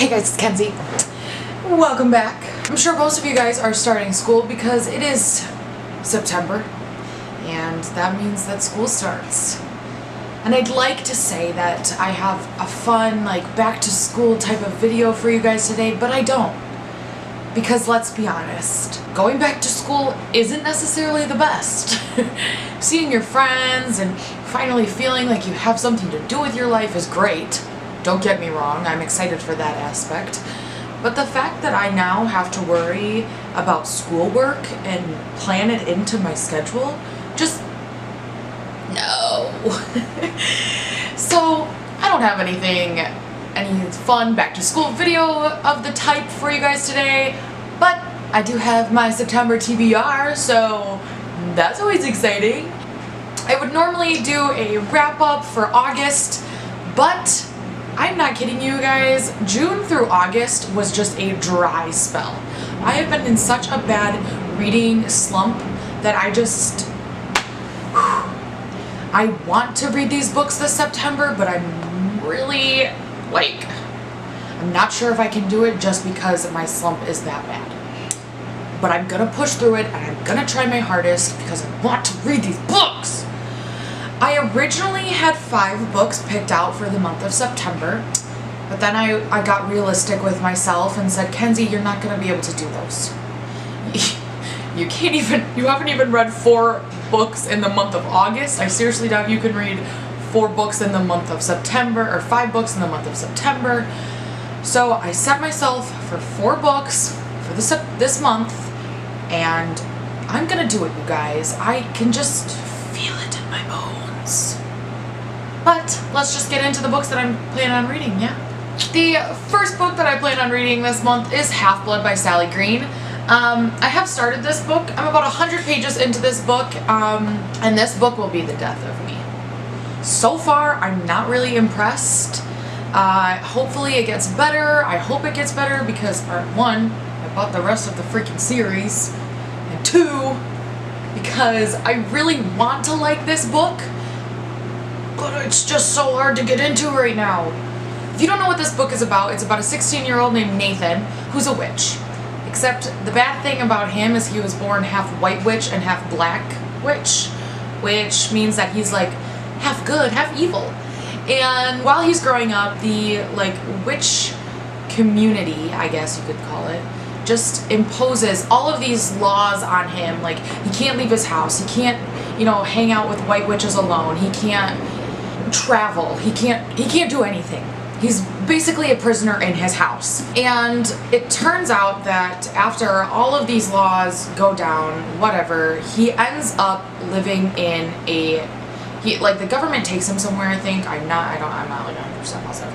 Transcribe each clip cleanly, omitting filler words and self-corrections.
Hey guys, it's Kenzie. Welcome back. I'm sure most of you guys are starting school because it is September and that means that school starts. And I'd like to say that I have a fun, back to school type of video for you guys today, but I don't. Because let's be honest, going back to school isn't necessarily the best. Seeing your friends and finally feeling like you have something to do with your life is great. Don't get me wrong, I'm excited for that aspect. But the fact that I now have to worry about schoolwork and plan it into my schedule, just no. So I don't have any fun back to school video of the type for you guys today, but I do have my September TBR, so that's always exciting. I would normally do a wrap up for August, but I'm not kidding you guys, June through August was just a dry spell. I have been in such a bad reading slump that I want to read these books this September, but I'm really, I'm not sure if I can do it just because my slump is that bad. But I'm gonna push through it and I'm gonna try my hardest because I want to read these books. I originally had 5 books picked out for the month of September, but then I got realistic with myself and said, Kenzie, you're not gonna be able to do those. You haven't even read 4 books in the month of August. I seriously doubt you can read 4 books in the month of September, or 5 books in the month of September. So I set myself for 4 books for this month, and I'm gonna do it, you guys. I can just feel it in my bones. But let's just get into the books that I'm planning on reading, yeah? The first book that I plan on reading this month is Half-Blood by Sally Green. I have started this book. I'm about 100 pages into this book, and this book will be the death of me. So far, I'm not really impressed. Hopefully it gets better. I hope it gets better because, 1, I bought the rest of the freaking series, and 2, because I really want to like this book, but it's just so hard to get into right now. If you don't know what this book is about, it's about a 16-year-old named Nathan who's a witch. Except the bad thing about him is he was born half white witch and half black witch, which means that he's half good, half evil. And while he's growing up, the witch community, I guess you could call it, just imposes all of these laws on him. He can't leave his house, he can't, hang out with white witches alone, he can't travel, he can't do anything. He's basically a prisoner in his house. And it turns out that after all of these laws go down, whatever, he ends up living in the government takes him somewhere, I think. I'm not 100% positive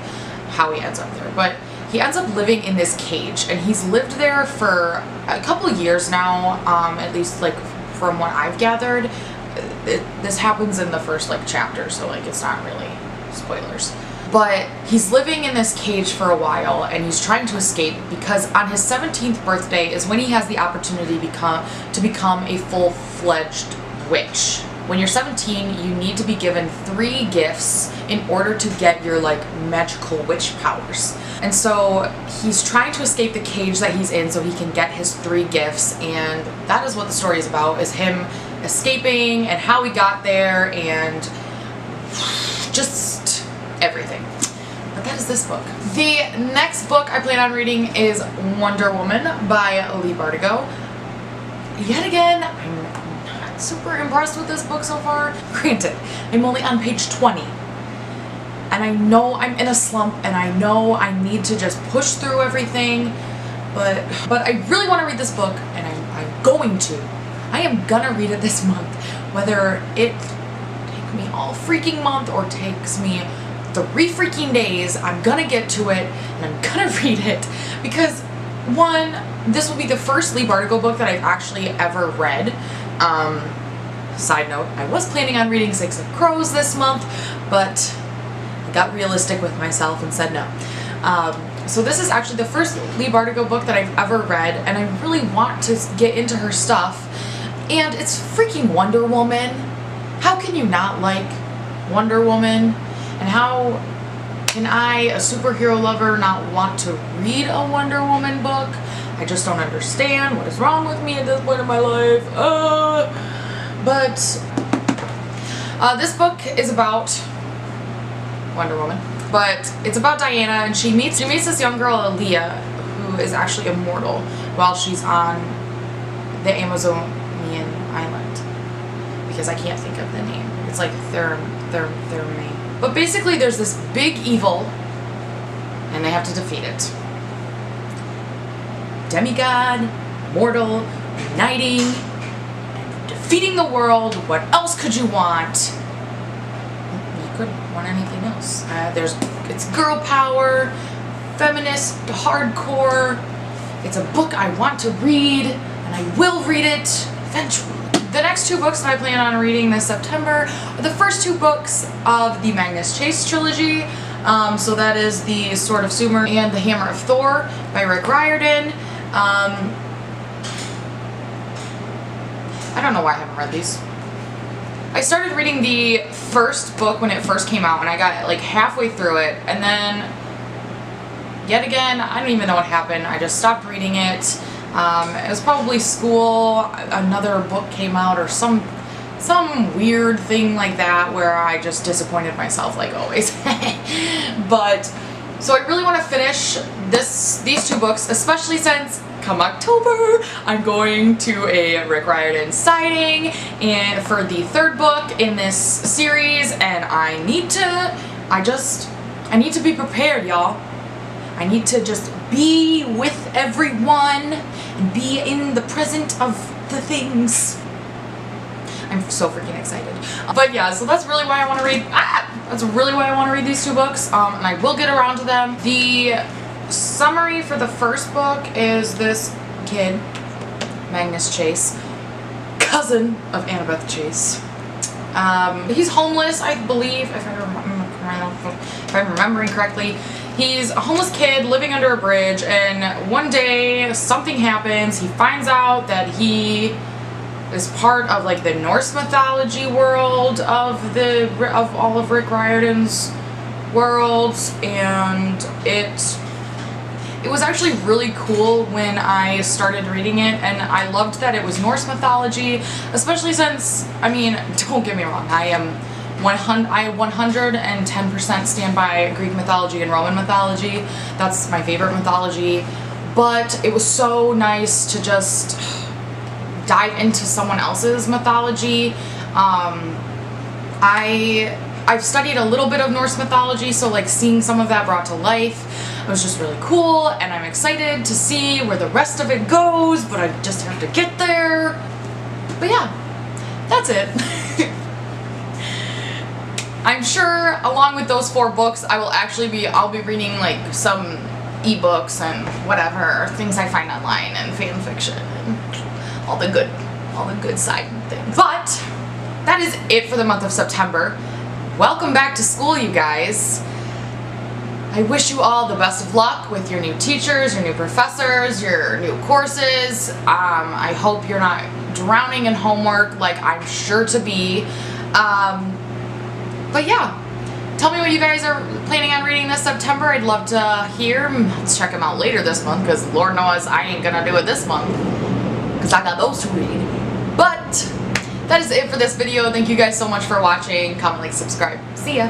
how he ends up there. But he ends up living in this cage, and he's lived there for a couple of years now, at least from what I've gathered. This happens in the first chapter, so it's not really spoilers. But he's living in this cage for a while, and he's trying to escape because on his 17th birthday is when he has the opportunity to become a full-fledged witch. When you're 17, you need to be given 3 gifts in order to get your magical witch powers. And so he's trying to escape the cage that he's in so he can get his 3 gifts, and that is what the story is about, is him escaping and how he got there and just everything. But that is this book. The next book I plan on reading is Wonder Woman by Leigh Bardugo. Yet again, I'm not super impressed with this book so far. Granted, I'm only on page 20. And I know I'm in a slump, and I know I need to just push through everything, but I really want to read this book, and I'm going to. I am gonna read it this month, whether it takes me all freaking month or takes me 3 freaking days. I'm gonna get to it, and I'm gonna read it, because 1, this will be the first Leigh Bardugo book that I've actually ever read. Side note, I was planning on reading 6 of Crows this month, but I got realistic with myself and said no. So this is actually the first Leigh Bardugo book that I've ever read, and I really want to get into her stuff, and it's freaking Wonder Woman. How can you not like Wonder Woman? And how Can I, a superhero lover, not want to read a Wonder Woman book? I just don't understand what is wrong with me at this point in my life. But this book is about Wonder Woman, but it's about Diana, and she meets this young girl, Aaliyah, who is actually immortal while she's on the Amazonian island, because I can't think of the name. It's like Thermae. But basically there's this big evil and they have to defeat it. Demigod, mortal, uniting, and defeating the world. What else could you want? You couldn't want anything else. It's girl power, feminist, hardcore. It's a book I want to read, and I will read it eventually. The next 2 books that I plan on reading this September are the first 2 books of the Magnus Chase trilogy. So that is The Sword of Sumer and The Hammer of Thor by Rick Riordan. I don't know why I haven't read these. I started reading the first book when it first came out, and I got like halfway through it, and then yet again, I don't even know what happened. I just stopped reading it. It was probably school, another book came out, or some weird thing like that where I just disappointed myself like always. But so I really want to finish these 2 books, especially since come October I'm going to a Rick Riordan sighting and for the 3rd book in this series, and I need to be prepared, y'all. I need to just be with everyone and be in the present of the things. I'm so freaking excited. But yeah, so that's really why I want to read. That's really why I want to read these 2 books. And I will get around to them. The summary for the first book is this kid, Magnus Chase, cousin of Annabeth Chase. He's homeless, I believe, if I'm remembering correctly. He's a homeless kid living under a bridge, and one day something happens. He finds out that he is part of like the Norse mythology world of all of Rick Riordan's worlds, and it was actually really cool when I started reading it, and I loved that it was Norse mythology, especially since, I mean, don't get me wrong, I 110% stand by Greek mythology and Roman mythology. That's my favorite mythology. But it was so nice to just dive into someone else's mythology. I've studied a little bit of Norse mythology, so like seeing some of that brought to life, it was just really cool, and I'm excited to see where the rest of it goes, but I just have to get there. But yeah, that's it. I'm sure along with those 4 books, I'll be reading like some ebooks and whatever, things I find online and fan fiction and all the good side things. But that is it for the month of September. Welcome back to school, you guys. I wish you all the best of luck with your new teachers, your new professors, your new courses. I hope you're not drowning in homework like I'm sure to be. But yeah, tell me what you guys are planning on reading this September. I'd love to hear. Let's check them out later this month, because Lord knows I ain't gonna do it this month, because I got those to read. But that is it for this video. Thank you guys so much for watching. Comment, like, subscribe. See ya.